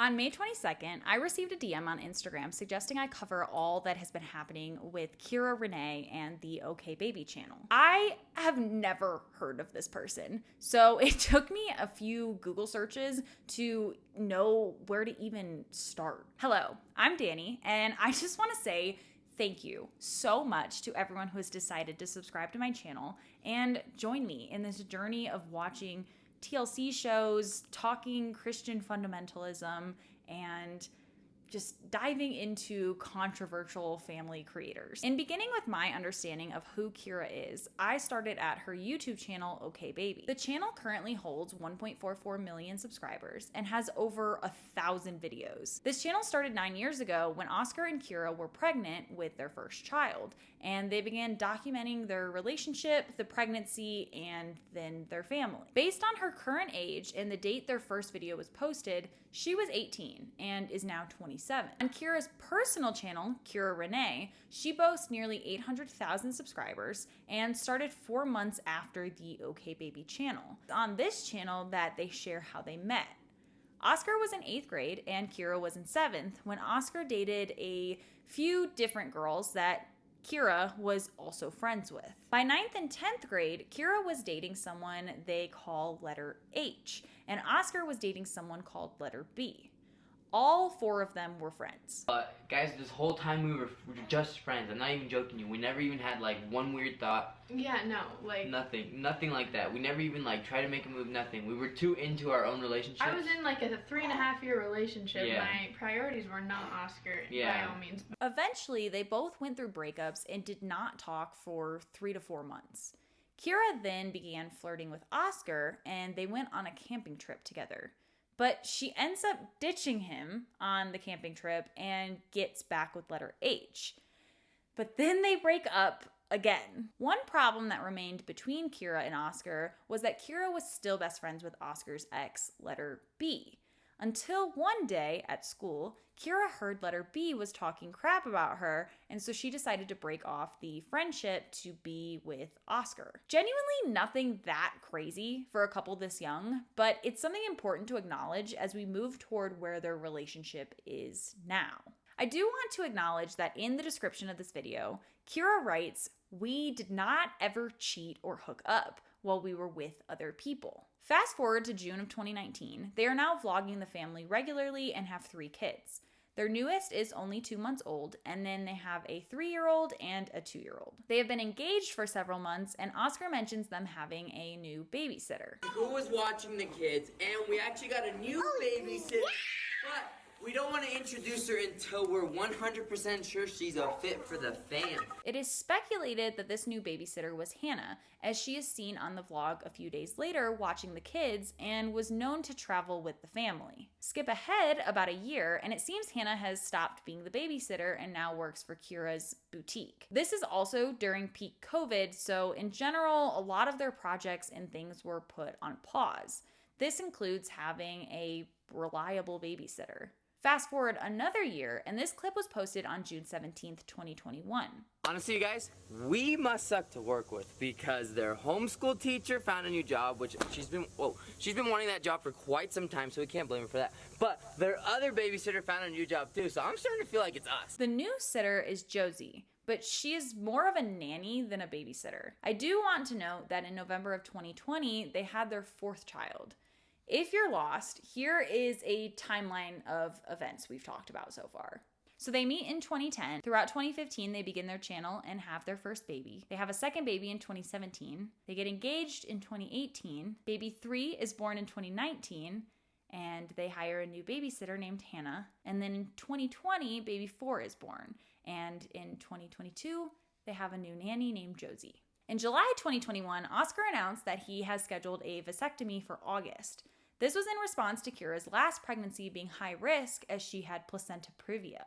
On May 22nd, I received a DM on Instagram suggesting I cover all that has been happening with Kyra Renee and the OKBaby channel. I have never heard of this person, so it took me a few Google searches to know where to even start. Hello, I'm Danny, and I just want to say thank you so much to everyone who has decided to subscribe to my channel and join me in this journey of watching TLC shows, talking Christian fundamentalism, and just diving into controversial family creators. In beginning with my understanding of who Kyra is, I started at her YouTube channel, OKBaby. The channel currently holds 1.44 million subscribers and has over 1,000 videos. This channel started 9 years ago when Oscar and Kyra were pregnant with their first child, and they began documenting their relationship, the pregnancy, and then their family. Based on her current age and the date their first video was posted, she was 18 and is now 27. On Kyra's personal channel, Kyra Renee, she boasts nearly 800,000 subscribers and started 4 months after the OKBaby channel. It's on this channel that they share how they met. Oscar was in 8th grade and Kyra was in 7th when Oscar dated a few different girls that Kyra was also friends with. By 9th and 10th grade, Kyra was dating someone they call letter H, and Oscar was dating someone called letter B. All 4 of them were friends. Guys, this whole time we were just friends. I'm not even joking you. We never even had like one weird thought. Yeah, no, like nothing like that. We never even like tried to make a move. Nothing. We were too into our own relationship. I was in like a 3.5-year relationship. Yeah. My priorities were not Oscar by all means. Eventually, they both went through breakups and did not talk for 3 to 4 months. Kyra then began flirting with Oscar, and they went on a camping trip together. But she ends up ditching him on the camping trip and gets back with letter H. But then they break up again. One problem that remained between Kyra and Oscar was that Kyra was still best friends with Oscar's ex, letter B. Until one day at school, Kyra heard letter B was talking crap about her, and so she decided to break off the friendship to be with Oscar. Genuinely nothing that crazy for a couple this young, but it's something important to acknowledge as we move toward where their relationship is now. I do want to acknowledge that in the description of this video, Kyra writes, "We did not ever cheat or hook up while we were with other people." Fast forward to June of 2019, they are now vlogging the family regularly and have 3 kids. Their newest is only 2 months old, and then they have a 3-year-old and a 2-year-old. They have been engaged for several months, and Oscar mentions them having a new babysitter. Who was watching the kids, and we actually got a new babysitter, but we don't want to introduce her until we're 100% sure she's a fit for the fam. It is speculated that this new babysitter was Hannah, as she is seen on the vlog a few days later watching the kids and was known to travel with the family. Skip ahead about a year, and it seems Hannah has stopped being the babysitter and now works for Kyra's boutique. This is also during peak COVID, so in general, a lot of their projects and things were put on pause. This includes having a reliable babysitter. Fast forward another year, and this clip was posted on June 17th, 2021. Honestly, you guys, we must suck to work with because their homeschool teacher found a new job, which she's been wanting that job for quite some time, so we can't blame her for that. But their other babysitter found a new job too, so I'm starting to feel like it's us. The new sitter is Josie, but she is more of a nanny than a babysitter. I do want to note that in November of 2020, they had their 4th child. If you're lost, here is a timeline of events we've talked about so far. So they meet in 2010. Throughout 2015, they begin their channel and have their first baby. They have a second baby in 2017. They get engaged in 2018. Baby 3 is born in 2019, and they hire a new babysitter named Hannah. And then in 2020, baby 4 is born. And in 2022, they have a new nanny named Josie. In July 2021, Oscar announced that he has scheduled a vasectomy for August. This was in response to Kyra's last pregnancy being high risk as she had placenta previa.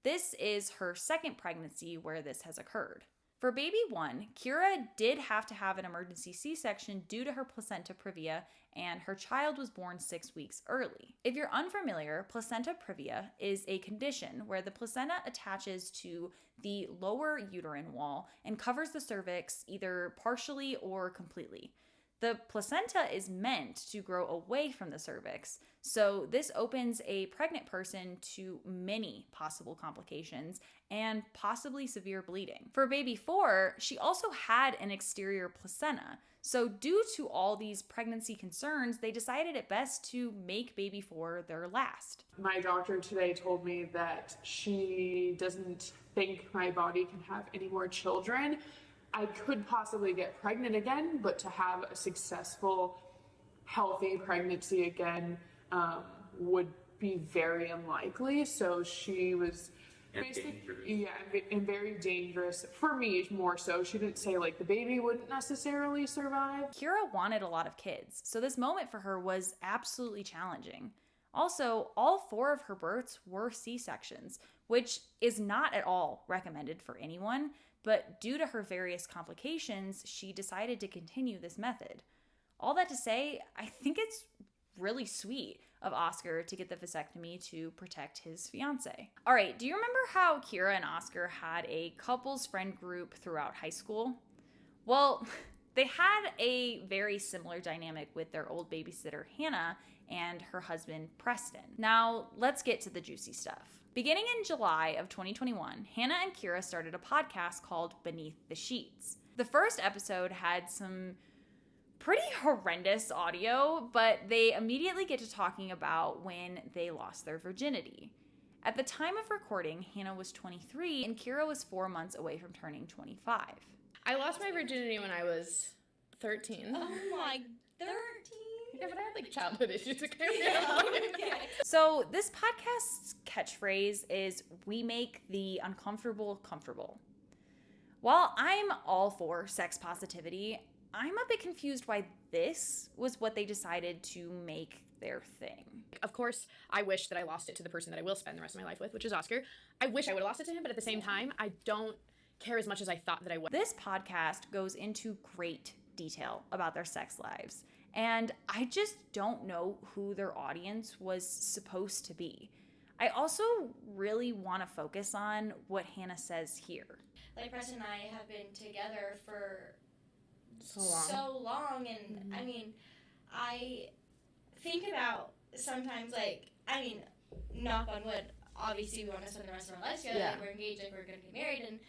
This is her second pregnancy where this has occurred. For baby 1, Kyra did have to have an emergency C-section due to her placenta previa, and her child was born 6 weeks early. If you're unfamiliar, placenta previa is a condition where the placenta attaches to the lower uterine wall and covers the cervix either partially or completely. The placenta is meant to grow away from the cervix, so this opens a pregnant person to many possible complications and possibly severe bleeding. For baby 4, she also had an exterior placenta, so due to all these pregnancy concerns, they decided it best to make baby 4 their last. My doctor today told me that she doesn't think my body can have any more children. I could possibly get pregnant again, but to have a successful, healthy pregnancy again would be very unlikely. So she was and very dangerous for me more so. She didn't say like the baby wouldn't necessarily survive. Kyra wanted a lot of kids, so this moment for her was absolutely challenging. Also, all 4 of her births were C-sections, which is not at all recommended for anyone, but due to her various complications, she decided to continue this method. All that to say, I think it's really sweet of Oscar to get the vasectomy to protect his fiance. All right, do you remember how Kyra and Oscar had a couples friend group throughout high school? Well, they had a very similar dynamic with their old babysitter Hannah and her husband Preston. Now, let's get to the juicy stuff. Beginning in July of 2021, Hannah and Kyra started a podcast called Beneath the Sheets. The first episode had some pretty horrendous audio, but they immediately get to talking about when they lost their virginity. At the time of recording, Hannah was 23 and Kyra was 4 months away from turning 25. I lost my virginity when I was 13. Oh my, 13? Yeah, but I had like childhood issues. So this podcast's catchphrase is, "We make the uncomfortable comfortable." While I'm all for sex positivity, I'm a bit confused why this was what they decided to make their thing. Of course, I wish that I lost it to the person that I will spend the rest of my life with, which is Oscar. I wish I would have lost it to him, but at the same time, I don't care as much as I thought that I would. This podcast goes into great detail about their sex lives, and I just don't know who their audience was supposed to be. I also really want to focus on what Hannah says here. Like, Preston and I have been together for so long. And I mean, I think about sometimes, like, I mean, knock on wood, obviously we want to spend the rest of our lives together, like we're engaged, like we're going to be married and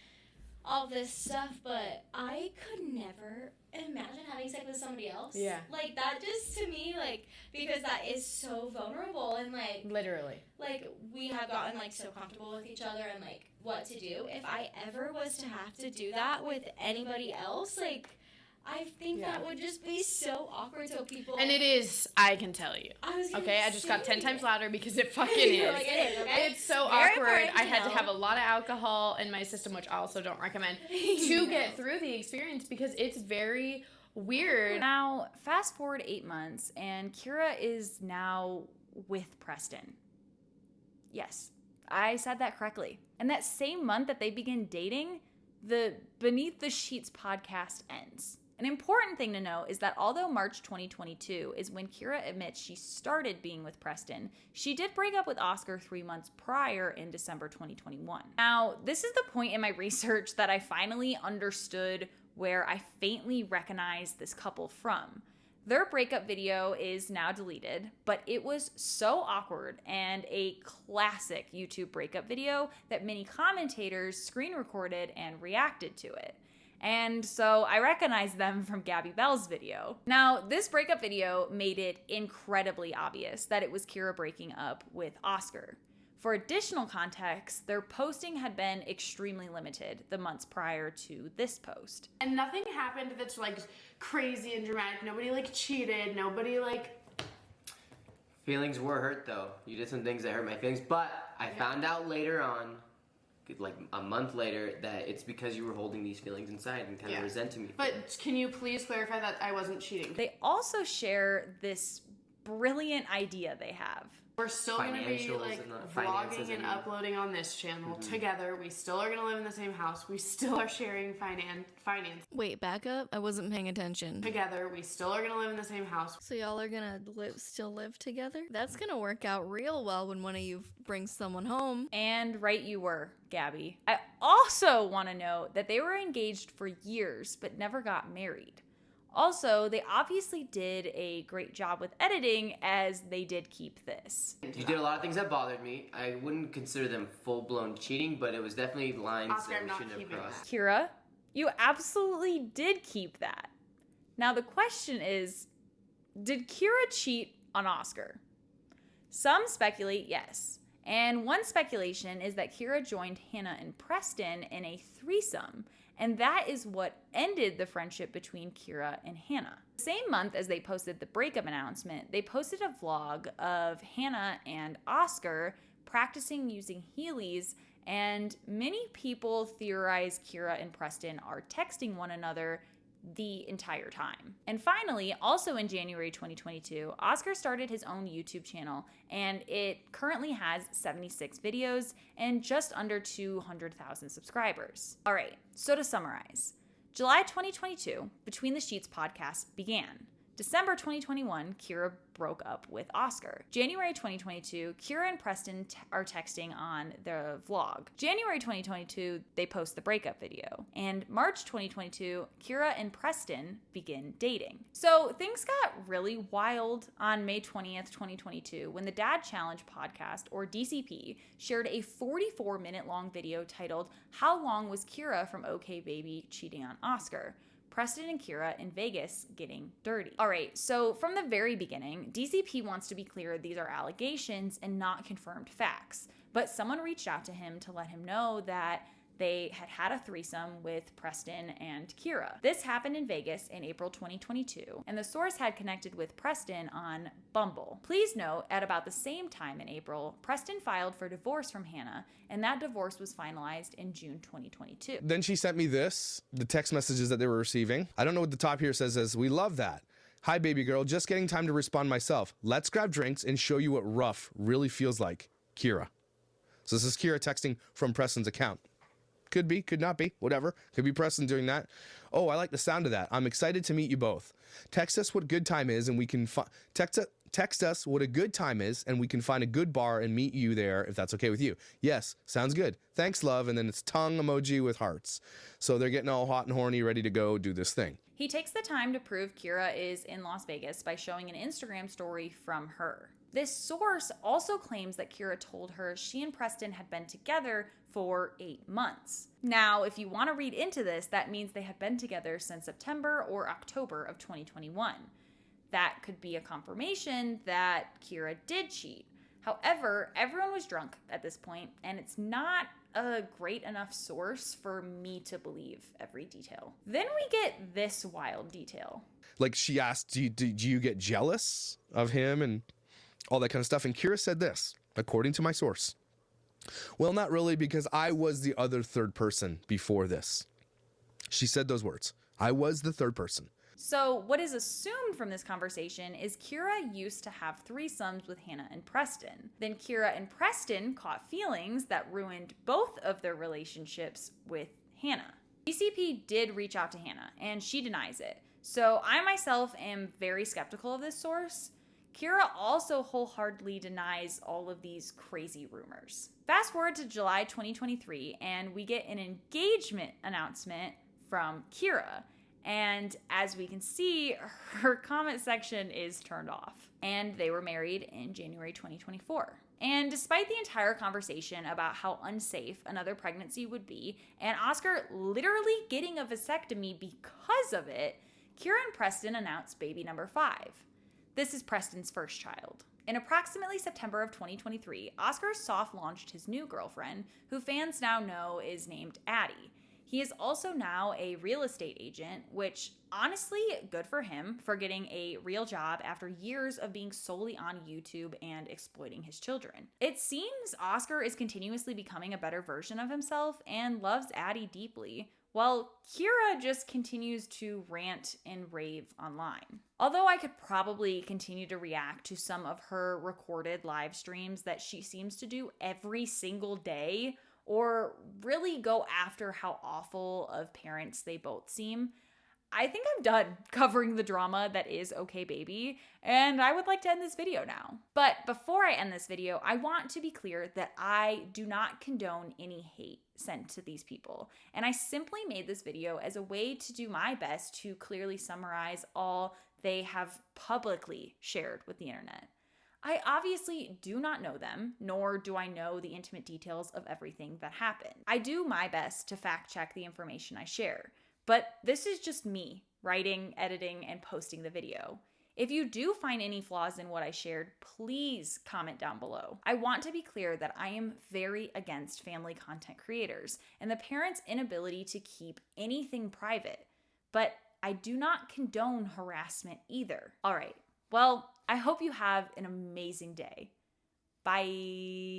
all this stuff, but I could never imagine having sex with somebody else. Yeah. Like, that just, to me, like, because that is so vulnerable and, like... Literally. Like, we have gotten, like, so comfortable with each other and, like, what to do. If I ever was to have to do that with anybody else, like... I think that would just be so awkward to people. And it is, I can tell you. I just got 10 times louder because it fucking is. Like, it is, okay? It's so Very awkward. I to had to know. have a lot of alcohol in my system, which I also don't recommend, to get through the experience because it's very weird. Now, fast forward 8 months, and Kyra is now with Preston. Yes, I said that correctly. And that same month that they begin dating, the Beneath the Sheets podcast ends. An important thing to note is that although March 2022 is when Kyra admits she started being with Preston, she did break up with Oscar 3 months prior in December 2021. Now, this is the point in my research that I finally understood where I faintly recognized this couple from. Their breakup video is now deleted, but it was so awkward and a classic YouTube breakup video that many commentators screen recorded and reacted to it. And so I recognized them from Gabby Bell's video. Now, this breakup video made it incredibly obvious that it was Kyra breaking up with Oscar. For additional context, their posting had been extremely limited the months prior to this post. And nothing happened that's like crazy and dramatic. Nobody like cheated. Nobody like... Feelings were hurt though. You did some things that hurt my feelings, but I found out later on, like a month later, that it's because you were holding these feelings inside and kind of resenting me. But can you please clarify that I wasn't cheating? They also share this brilliant idea they have. We're still going to be Financials like and finances vlogging and and- uploading on this channel together. We still are going to live in the same house. We still are sharing finance. Wait, back up? I wasn't paying attention. Together, we still are going to live in the same house. So y'all are gonna still live together? That's gonna work out real well when one of you brings someone home. And right you were, Gabby. I also want to note that they were engaged for years but never got married. Also, they obviously did a great job with editing, as they did keep this. You did a lot of things that bothered me. I wouldn't consider them full-blown cheating, but it was definitely lines Oscar, that I'm we not shouldn't have keeping crossed. Kyra, you absolutely did keep that. Now the question is, did Kyra cheat on Oscar? Some speculate yes. And one speculation is that Kyra joined Hannah and Preston in a threesome, and that is what ended the friendship between Kyra and Hannah. The same month as they posted the breakup announcement, they posted a vlog of Hannah and Oscar practicing using Heelys, and many people theorize Kyra and Preston are texting one another the entire time. And finally, also in January 2022, Oscar started his own YouTube channel, and it currently has 76 videos and just under 200,000 subscribers. All right, so to summarize, July 2022, Between the Sheets podcast began. December 2021, Kyra broke up with Oscar. January 2022, Kyra and Preston are texting on the vlog. January 2022, they post the breakup video. And March 2022, Kyra and Preston begin dating. So things got really wild on May 20th, 2022, when the Dad Challenge podcast, or DCP, shared a 44-minute long video titled, "How Long Was Kyra from OKBaby Cheating on Oscar?" Preston and Kyra in Vegas getting dirty. All right, so from the very beginning, DCP wants to be clear these are allegations and not confirmed facts. But someone reached out to him to let him know that they had a threesome with Preston and Kyra. This happened in Vegas in April 2022, and the source had connected with Preston on Bumble. Please note, at about the same time in April, Preston filed for divorce from Hannah, and that divorce was finalized in June 2022. Then she sent me this, the text messages that they were receiving. I don't know what the top here says, we love that. Hi, baby girl, just getting time to respond myself. Let's grab drinks and show you what rough really feels like. Kyra. So this is Kyra texting from Preston's account. Could be, could not be, whatever. Could be Preston doing that. Oh, I like the sound of that. I'm excited to meet you both. Text us what good time is, and we can text us what a good time is, and we can find a good bar and meet you there if that's okay with you. Yes, sounds good. Thanks, love. And then it's tongue emoji with hearts. So they're getting all hot and horny, ready to go do this thing. He takes the time to prove Kyra is in Las Vegas by showing an Instagram story from her. This source also claims that Kyra told her she and Preston had been together for 8 months. Now, if you want to read into this, that means they had been together since September or October of 2021. That could be a confirmation that Kyra did cheat. However, everyone was drunk at this point, and it's not a great enough source for me to believe every detail. Then we get this wild detail. Like she asked, do you get jealous of him and all that kind of stuff? And Kyra said this, according to my source. Well, not really, because I was the other third person before this. She said those words. I was the third person. So what is assumed from this conversation is Kyra used to have threesomes with Hannah and Preston. Then Kyra and Preston caught feelings that ruined both of their relationships with Hannah. DCP did reach out to Hannah, and she denies it. So I myself am very skeptical of this source. Kyra also wholeheartedly denies all of these crazy rumors. Fast forward to July 2023, and we get an engagement announcement from Kyra. And as we can see, her comment section is turned off. And they were married in January 2024. And despite the entire conversation about how unsafe another pregnancy would be, and Oscar literally getting a vasectomy because of it, Kyra and Preston announced baby number 5. This is Preston's first child. In approximately September of 2023, Oscar soft launched his new girlfriend, who fans now know is named Addie. He is also now a real estate agent, which honestly, good for him for getting a real job after years of being solely on YouTube and exploiting his children. It seems Oscar is continuously becoming a better version of himself and loves Addie deeply, while Kyra just continues to rant and rave online. Although I could probably continue to react to some of her recorded live streams that she seems to do every single day, or really go after how awful of parents they both seem, I think I'm done covering the drama that is OKBaby, and I would like to end this video now. But before I end this video, I want to be clear that I do not condone any hate sent to these people, and I simply made this video as a way to do my best to clearly summarize all they have publicly shared with the internet. I obviously do not know them, nor do I know the intimate details of everything that happened. I do my best to fact check the information I share, but this is just me writing, editing, and posting the video. If you do find any flaws in what I shared, please comment down below. I want to be clear that I am very against family content creators and the parents' inability to keep anything private, but I do not condone harassment either. All right, well, I hope you have an amazing day. Bye.